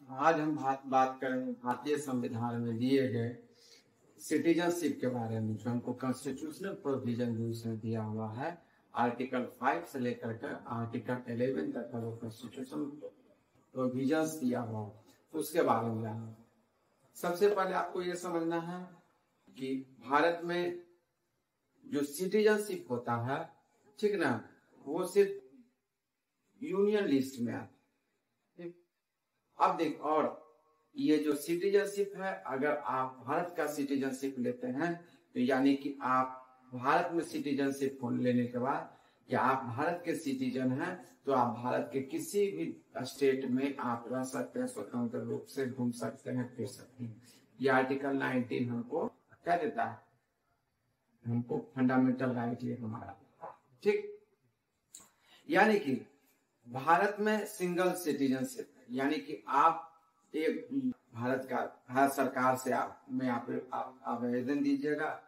आज हम बात करेंगे भारतीय संविधान में दिए गए सिटीजनशिप के बारे में, जो हमको कॉन्स्टिट्यूशनल प्रोविजन जो इसमें दिया हुआ है। आर्टिकल 5 से लेकर के आर्टिकल 11 तक का जो कॉन्स्टिट्यूशन प्रोविजन दिया हुआ है उसके बारे में जानना। सबसे पहले आपको ये समझना है कि भारत में जो सिटीजनशिप होता है, ठीक ना, वो सिर्फ यूनियन लिस्ट में आता है। अब देख, और ये जो सिटीजनशिप है, अगर आप भारत का सिटीजनशिप लेते हैं तो यानी कि आप भारत में सिटीजनशिप लेने के बाद या आप भारत के सिटीजन हैं तो आप भारत के किसी भी स्टेट में आप रह सकते हैं, स्वतंत्र रूप से घूम सकते हैं, फिर सकते हैं। ये आर्टिकल 19 हमको क्या देता है, हमको फंडामेंटल राइट ये हमारा, ठीक। यानी कि भारत में सिंगल सिटीजनशिप, यानी कि आप एक भारत सरकार से आप आवेदन दीजिएगा,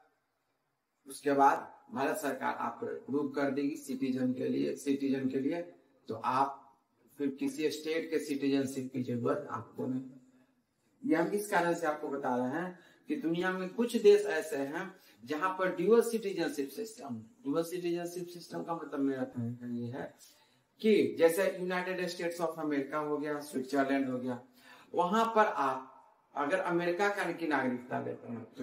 उसके बाद भारत सरकार आप अप्रूव कर देगी सिटीजन के लिए, तो आप फिर किसी स्टेट के सिटीजनशिप की जरूरत आपको नहीं। ये हम इस कारण से आपको बता रहे हैं कि दुनिया में कुछ देश ऐसे हैं जहां पर ड्यूअल सिटीजनशिप सिस्टम का मतलब मेरा कहना ये है कि जैसे यूनाइटेड स्टेट्स ऑफ अमेरिका हो गया, स्विट्जरलैंड हो गया, वहां पर आप अगर अमेरिका की नागरिकता लेते हैं तो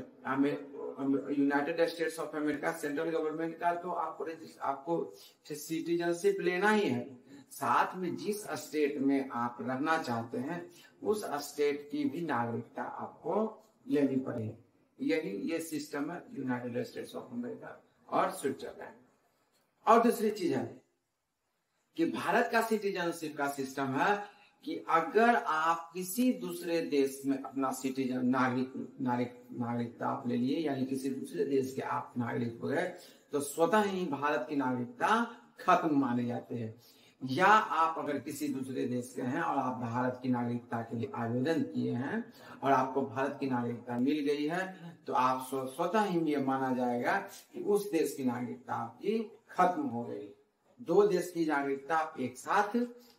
United states of America central government का, तो आपको सिटीजनशिप लेना ही है। साथ में जिस स्टेट में आप रहना चाहते हैं उस स्टेट की भी नागरिकता आपको लेनी पड़ेगी। ये सिस्टम है यूनाइटेड स्टेट्स ऑफ अमेरिका और स्विट्जरलैंड। और दूसरी चीज है कि भारत का सिटीजनशिप का सिस्टम है कि अगर आप किसी दूसरे देश में अपना सिटीजन नागरिकता आप ले लिए, यानी किसी दूसरे देश के आप नागरिक हो गए, तो स्वतः ही भारत की नागरिकता खत्म माने जाते हैं। या आप अगर किसी दूसरे देश के हैं और आप भारत की नागरिकता के लिए आवेदन किए हैं और आपको भारत की नागरिकता मिल गई है, तो आप स्वतः ही ये माना जाएगा कि उस देश की नागरिकता आपकी खत्म हो गई। दो देश की नागरिकता आप एक साथ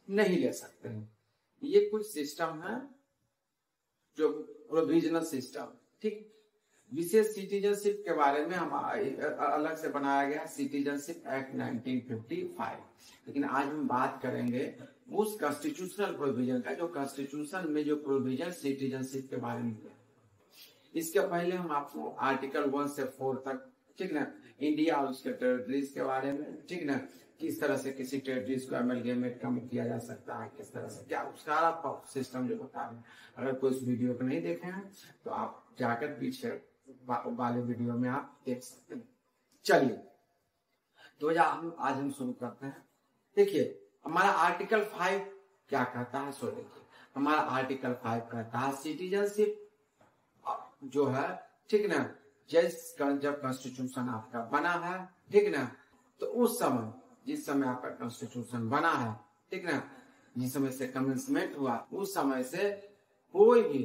नहीं ले सकते हैं। ये कुछ सिस्टम है जो प्रोविजनल सिस्टम, ठीक। विशेष सिटीजनशिप के बारे में हम अलग से बनाया गया सिटीजनशिप एक्ट 1955, लेकिन आज हम बात करेंगे उस कॉन्स्टिट्यूशनल प्रोविजन का जो कॉन्स्टिट्यूशन में जो प्रोविजन सिटीजनशिप के बारे में है। इसके पहले हम आपको आर्टिकल 1 से 4 तक, ठीक ना, इंडिया और उसके टेरिटरीज के बारे में, ठीक ना, किस तरह से किसी टेरिटरीज को एमलगेमेट कम किया जा सकता है, किस तरह से क्या उसका सिस्टम जो बता रहे हैं। अगर कोई इस वीडियो को नहीं देखे हैं तो आप जाकर पीछे वाले वीडियो में आप देख सकते हैं। चलिए, तो आज हम शुरू करते हैं। देखिए हमारा आर्टिकल 5 क्या कहता है, सो देखिए हमारा आर्टिकल 5 कहता है सिटीजनशिप जो है, ठीक ना, जब कॉन्स्टिट्यूशन आपका बना है, ठीक ना, तो उस समय जिस समय आपका कॉन्स्टिट्यूशन बना है, ठीक ना, जिस समय से कमेंसमेंट हुआ, उस समय से कोई भी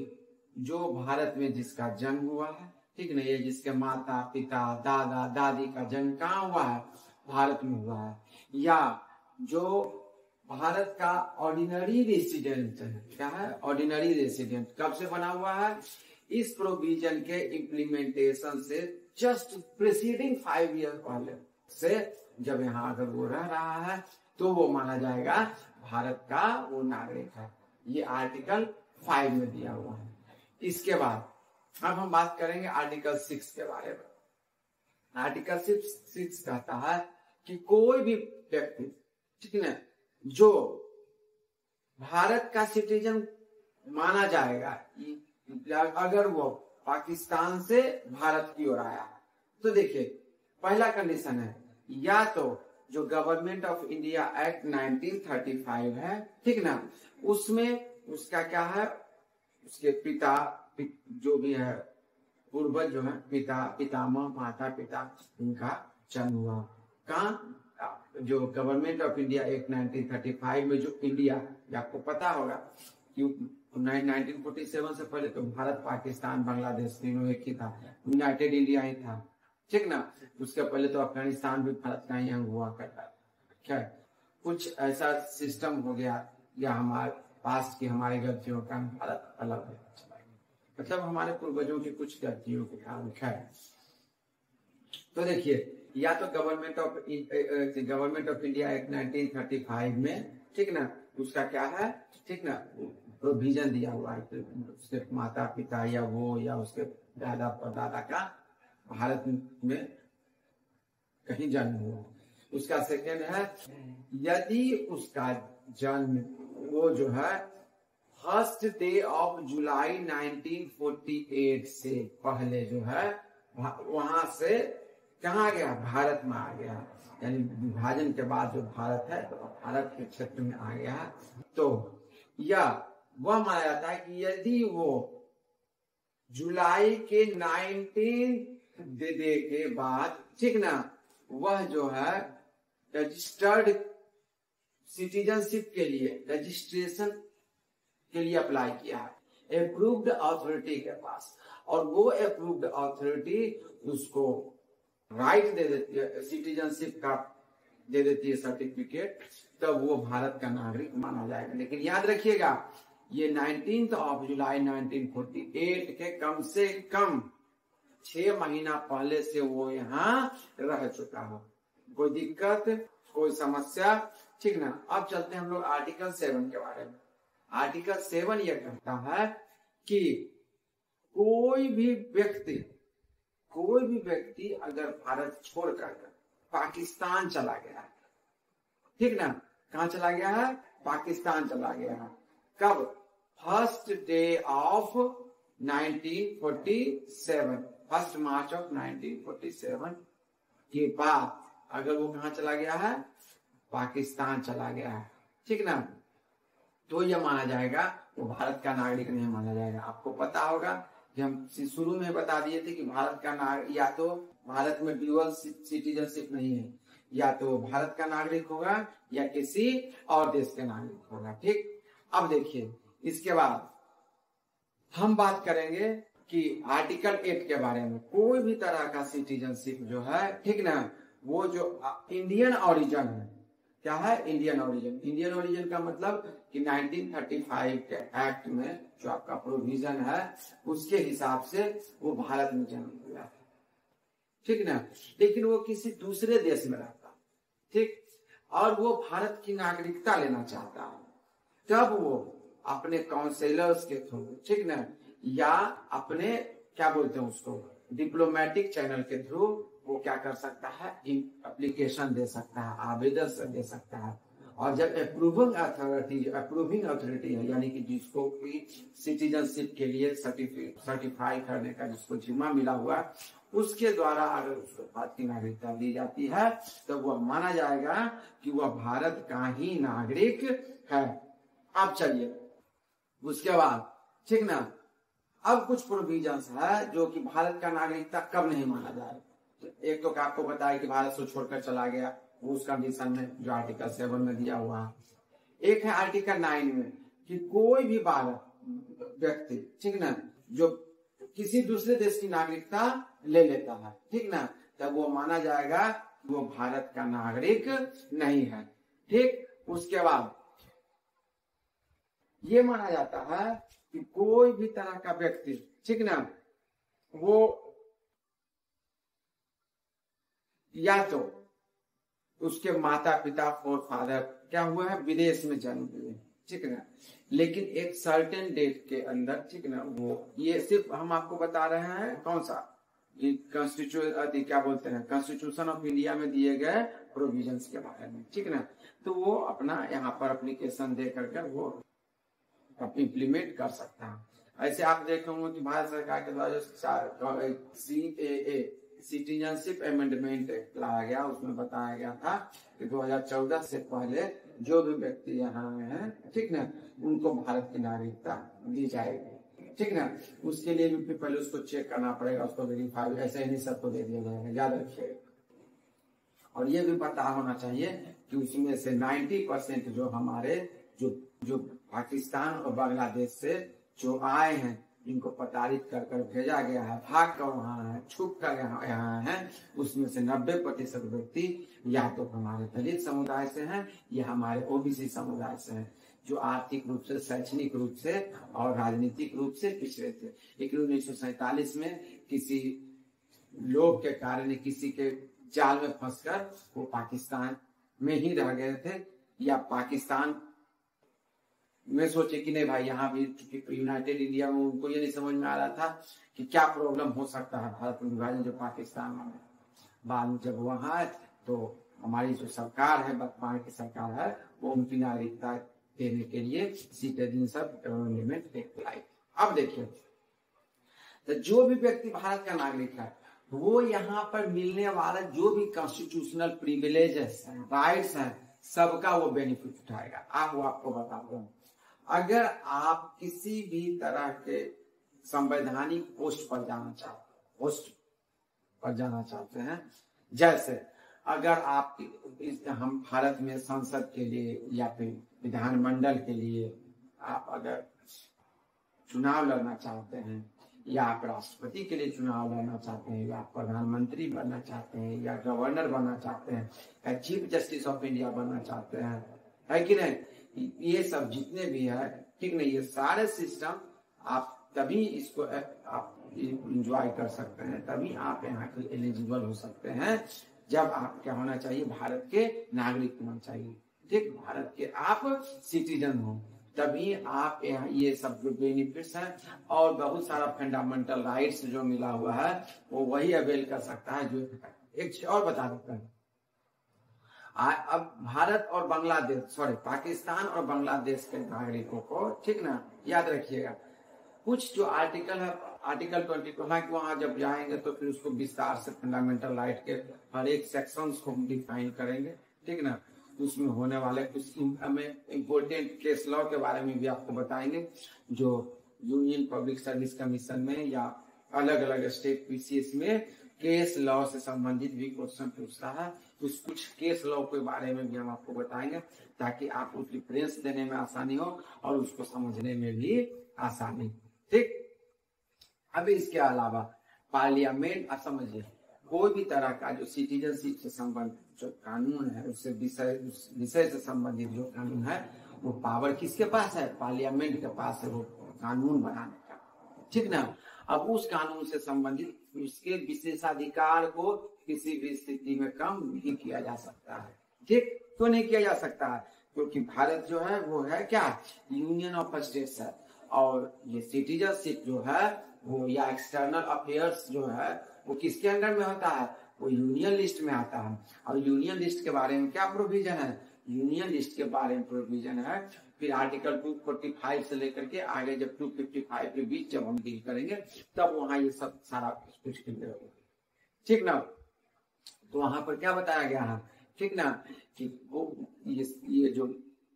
जो भारत में जिसका जन्म हुआ है, ठीक ना, ये जिसके माता पिता दादा दादी का जन्म कहाँ हुआ है, भारत में हुआ है, या जो भारत का ऑर्डिनरी रेसिडेंट है, क्या है, ऑर्डिनरी रेसिडेंट कब से बना हुआ है, इस प्रोविजन के इम्प्लीमेंटेशन से जस्ट प्रीसीडिंग 5 ईयर पहले से जब यहाँ अगर वो रह रहा है तो वो माना जाएगा भारत का वो नागरिक है। ये आर्टिकल 5 में दिया हुआ है। इसके बाद अब हम बात करेंगे आर्टिकल 6 के बारे में। आर्टिकल 6 कहता है कि कोई भी व्यक्ति, ठीक है, जो भारत का सिटीजन माना जाएगा अगर वो पाकिस्तान से भारत की ओर आया, तो देखिए पहला कंडीशन है, या तो जो गवर्नमेंट ऑफ इंडिया एक्ट 1935 है, ठीक ना, उसमें उसका क्या है, उसके पिता जो भी है, पूर्वज जो है, पितामह माता पिता, उनका जन्म हुआ कहाँ, जो गवर्नमेंट ऑफ इंडिया एक्ट 1935 में जो इंडिया, आपको पता होगा कि 1947 से पहले तो भारत पाकिस्तान बांग्लादेश तीनों एक ही था, यूनाइटेड इंडिया ही था, ठीक ना। उसके पहले तो अफगानिस्तान भी भारत का ही अंग हुआ करता था। कुछ ऐसा सिस्टम हो गया या हमारे पास्ट की हमारी गलतियों का भारत अलग होता चला गया। मतलब हमारे पूर्वजों की कुछ गलतियों के कारण है। तो देखिए, या तो गवर्नमेंट ऑफ इंडिया एक्ट 1935 में, ठीक ना, उसका क्या है, ठीक ना, प्रोविजन दिया हुआ है कि उसके माता पिता या वो या उसके दादा परदादा का भारत में कहीं जन्म हुआ। उसका सेकेंड है, यदि उसका जन्म वो जो है फर्स्ट डे ऑफ जुलाई 1948 से पहले जो है वहां से कहाँ गया, भारत में आ गया, यानी विभाजन के बाद जो भारत है तो भारत के क्षेत्र में आ गया। तो या वह माना जाता है कि यदि वो जुलाई के 19 डे के बाद, ठीक ना, वह जो है रजिस्टर्ड सिटीजनशिप के लिए रजिस्ट्रेशन के लिए अप्लाई किया है अप्रूव्ड अथॉरिटी के पास, और वो अप्रूव्ड अथॉरिटी उसको राइट दे देती है, सिटीजनशिप का दे देती है सर्टिफिकेट, तब वो भारत का नागरिक माना जाएगा। लेकिन याद रखिएगा, ये 19 जुलाई 1948 के कम से कम 6 महीना पहले से वो यहाँ रह चुका हो। कोई दिक्कत, कोई समस्या, ठीक ना। अब चलते हैं हम लोग आर्टिकल 7 के बारे में। आर्टिकल 7 यह कहता है कि कोई भी व्यक्ति अगर भारत छोड़कर पाकिस्तान चला गया है, ठीक ना, कहाँ चला गया है, पाकिस्तान चला गया है, कब, first day of 1947, 1 March of 1947 के बाद अगर वो कहाँ चला गया है, पाकिस्तान चला गया है, ठीक ना, तो यह माना जाएगा वो भारत का नागरिक नहीं माना जाएगा। आपको पता होगा कि हम शुरू में बता दिए थे कि भारत का नागरिक या तो भारत में ड्यूअल सिटीजनशिप नहीं है, या तो भारत का नागरिक होगा या किसी और देश का नागरिक होगा, ठीक। अब देखिए, इसके बाद हम बात करेंगे कि आर्टिकल 8 के बारे में। कोई भी तरह का सिटीजनशिप जो है, ठीक ना, वो जो इंडियन ओरिजिन है, क्या है, इंडियन ओरिजिन। इंडियन ओरिजिन का मतलब कि 1935 के एक्ट में जो आपका प्रोविजन है उसके हिसाब से वो भारत में जन्म हुआ है, ठीक ना। लेकिन वो किसी दूसरे देश में रहता, ठीक, और वो भारत की नागरिकता लेना चाहता है, तब वो अपने काउंसिलर्स के थ्रू, ठीक ना, या अपने क्या बोलते हैं उसको, डिप्लोमेटिक चैनल के थ्रू वो क्या कर सकता है, एप्लीकेशन दे सकता है, आवेदन दे सकता है। और जब अप्रूविंग अथॉरिटी है, यानी कि जिसको भी सिटीजनशिप के लिए सर्टिफाई करने का जिसको जिम्मा मिला हुआ है, उसके द्वारा अगर उसको भारत की नागरिकता दी जाती है तो वह माना जाएगा कि वह भारत का ही नागरिक है। अब चलिए उसके बाद, ठीक ना, अब कुछ प्रोविजंस है जो कि भारत का नागरिकता कब नहीं माना जाए। एक तो आपको बताया कि भारत से छोड़कर चला गया, वो उस कंडीशन में जो आर्टिकल 7 में दिया हुआ है। एक है आर्टिकल 9 में कि कोई भी व्यक्ति, ठीक ना, जो किसी दूसरे देश की नागरिकता ले लेता है, ठीक ना, तब वो माना जाएगा वो भारत का नागरिक नहीं है, ठीक। उसके बाद ये माना जाता है कि कोई भी तरह का व्यक्ति, ठीक ना, वो या तो उसके माता पिता फादर क्या हुआ है, विदेश में जन्म हुए, ठीक ना, लेकिन एक सर्टेन डेट के अंदर, ठीक ना, वो ये सिर्फ हम आपको बता रहे हैं कौन सा, कॉन्स्टिट्यूशन क्या बोलते हैं, कॉन्स्टिट्यूशन ऑफ इंडिया में दिए गए प्रोविजंस के बारे में, ठीक ना। तो वो अपना यहाँ पर एप्लीकेशन दे करके वो इम्प्लीमेंट कर सकता है। ऐसे आप देखे होंगे कि भारत सरकार के द्वारा जो CAA सिटीजनशिप अमेंडमेंट एक्ट लाया गया, उसमें बताया गया था कि 2014 से पहले जो भी व्यक्ति यहाँ हैं, ठीक ना, उनको भारत की नागरिकता दी जाएगी, ठीक ना। उसके लिए भी पहले उसको चेक करना पड़ेगा, उसको वेरीफाई, ऐसे नहीं सबको दे दिया जाएगा, याद रखिए। और ये भी पता होना चाहिए कि उसमें से 90% जो हमारे जो पाकिस्तान और बांग्लादेश से जो आए हैं, जिनको प्रताड़ित कर कर भेजा गया है, भाग कर वहाँ है, छुप कर यहाँ है, उसमें से 90% व्यक्ति या तो हमारे दलित समुदाय से हैं या हमारे ओबीसी समुदाय से हैं, जो आर्थिक रूप से, शैक्षणिक रूप से और राजनीतिक रूप से पिछड़े थे। लेकिन 1947 में किसी लोग के कारण, किसी के जाल में फंसकर वो पाकिस्तान में ही रह गए थे, या पाकिस्तान में सोचे कि नहीं भाई यहाँ भी यूनाइटेड इंडिया में उनको ये नहीं समझ में आ रहा था कि क्या प्रॉब्लम हो सकता है भारत में विभाजन जो पाकिस्तान में। बाद में जब वहां आए तो हमारी जो सरकार है, वर्तमान की सरकार है, वो उनकी नागरिकता देने के लिए सिटीजनशिप अमेंडमेंट एक्ट लाई। अब देखिए, तो जो भी व्यक्ति भारत का नागरिक है वो यहाँ पर मिलने वाला जो भी कॉन्स्टिट्यूशनल प्रिविलेजेस है, राइट्स हैं, सबका वो बेनिफिट उठाएगा। आपको बताता हूँ, अगर आप किसी भी तरह के संवैधानिक पोस्ट पर जाना चाहते हैं, जैसे अगर आप हम भारत में संसद के लिए या फिर विधानमंडल के लिए आप अगर चुनाव लड़ना चाहते हैं, या आप राष्ट्रपति के लिए चुनाव लड़ना चाहते हैं, या आप प्रधानमंत्री बनना चाहते हैं, या गवर्नर बनना चाहते हैं, या चीफ जस्टिस ऑफ इंडिया बनना चाहते हैं, है कि नहीं, ये सब जितने भी है, ठीक नहीं, ये सारे सिस्टम आप तभी इसको आप इंजॉय कर सकते हैं, तभी आप यहाँ के एलिजिबल हो सकते हैं जब आप क्या होना चाहिए, भारत के नागरिक होना चाहिए। ठीक, भारत के आप सिटीजन हो, तभी आप यहाँ ये सब जो बेनिफिट्स हैं और बहुत सारा फंडामेंटल राइट्स जो मिला हुआ है वो वही अवेल कर सकता है। जो एक चीज और बता देता है, अब भारत और बांग्लादेश, पाकिस्तान और बांग्लादेश के नागरिकों को, ठीक ना, याद रखिएगा, कुछ जो आर्टिकल है, आर्टिकल 22, हालांकि वहां जब जाएंगे तो फिर उसको विस्तार से फंडामेंटल राइट के हर एक सेक्शंस को हम डिफाइन करेंगे, ठीक ना, उसमें होने वाले कुछ हमें इम्पोर्टेंट केस लॉ के बारे में भी आपको बताएंगे, जो यूनियन पब्लिक सर्विस कमीशन में या अलग अलग स्टेट पीसीएस में केस लॉ से संबंधित भी क्वेश्चन पूछता है। कुछ केस लॉ के बारे में भी हम आपको बताएंगे ताकि आप उसकी रेफरेंस देने में आसानी हो और उसको समझने में भी आसानी। ठीक, अभी इसके अलावा पार्लियामेंट, आप समझिए, कोई भी तरह का जो सिटीजनशिप से संबंधित जो कानून है, उससे विषय से संबंधित जो कानून है, वो पावर किसके पास है, पार्लियामेंट के पास है, वो कानून बनाने का, ठीक ना। अब उस कानून से संबंधित उसके विशेषाधिकार को किसी भी स्थिति में कम नहीं किया जा सकता है। ठीक, क्यों नहीं किया जा सकता है, क्योंकि भारत जो है वो है क्या, यूनियन ऑफ स्टेट्स है, और ये सिटीजनशिप जो है वो या एक्सटर्नल अफेयर्स जो है वो किसके अंडर में होता है, वो यूनियन लिस्ट में आता है। और यूनियन लिस्ट के बारे में क्या प्रोविजन है, यूनियन लिस्ट के बारे में प्रोविजन है, फिर आर्टिकल 245 से लेकर के आगे जब 255 के बीच जब हम डील करेंगे तब वहां ये सब सारा कुछ क्लियर होगा, ठीक ना। तो वहां पर क्या बताया गया है, ठीक ना, कि वो ये जो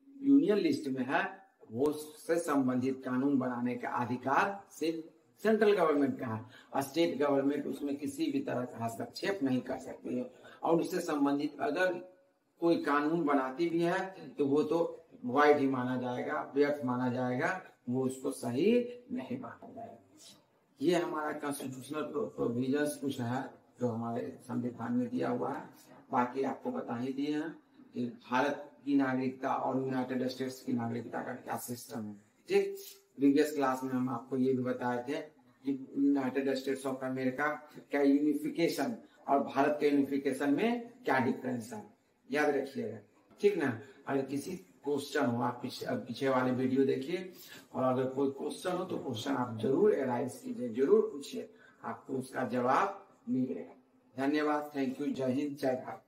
यूनियन लिस्ट में है वो से संबंधित कानून बनाने का अधिकार सिर्फ सेंट्रल गवर्नमेंट का है, और स्टेट गवर्नमेंट उसमें किसी भी तरह का हस्तक्षेप नहीं कर सकती है। और उससे संबंधित अगर कोई कानून बनाती भी है तो वो तो वाइड ही माना जाएगा, व्यर्थ माना जाएगा, वो उसको सही नहीं माना जाएगा। ये हमारा कॉन्स्टिट्यूशनल प्रोविजंस कुछ है जो हमारे संविधान में दिया हुआ है। बाकी आपको बता ही दिए हैं कि भारत की नागरिकता और यूनाइटेड स्टेट्स की नागरिकता का क्या सिस्टम है। ठीक, प्रीवियस क्लास में हम आपको ये भी बताए थे कि यूनाइटेड स्टेट्स ऑफ अमेरिका का यूनिफिकेशन और भारत के यूनिफिकेशन में क्या डिफरेंस है, याद रखिएगा, ठीक ना। अगर किसी क्वेश्चन हो आप पीछे वाले वीडियो देखिए, और अगर कोई क्वेश्चन हो तो क्वेश्चन आप जरूर एराइज कीजिए, जरूर पूछिए, आपको उसका जवाब मिलेगा। धन्यवाद, थैंक यू, जय हिंद, जय भारत।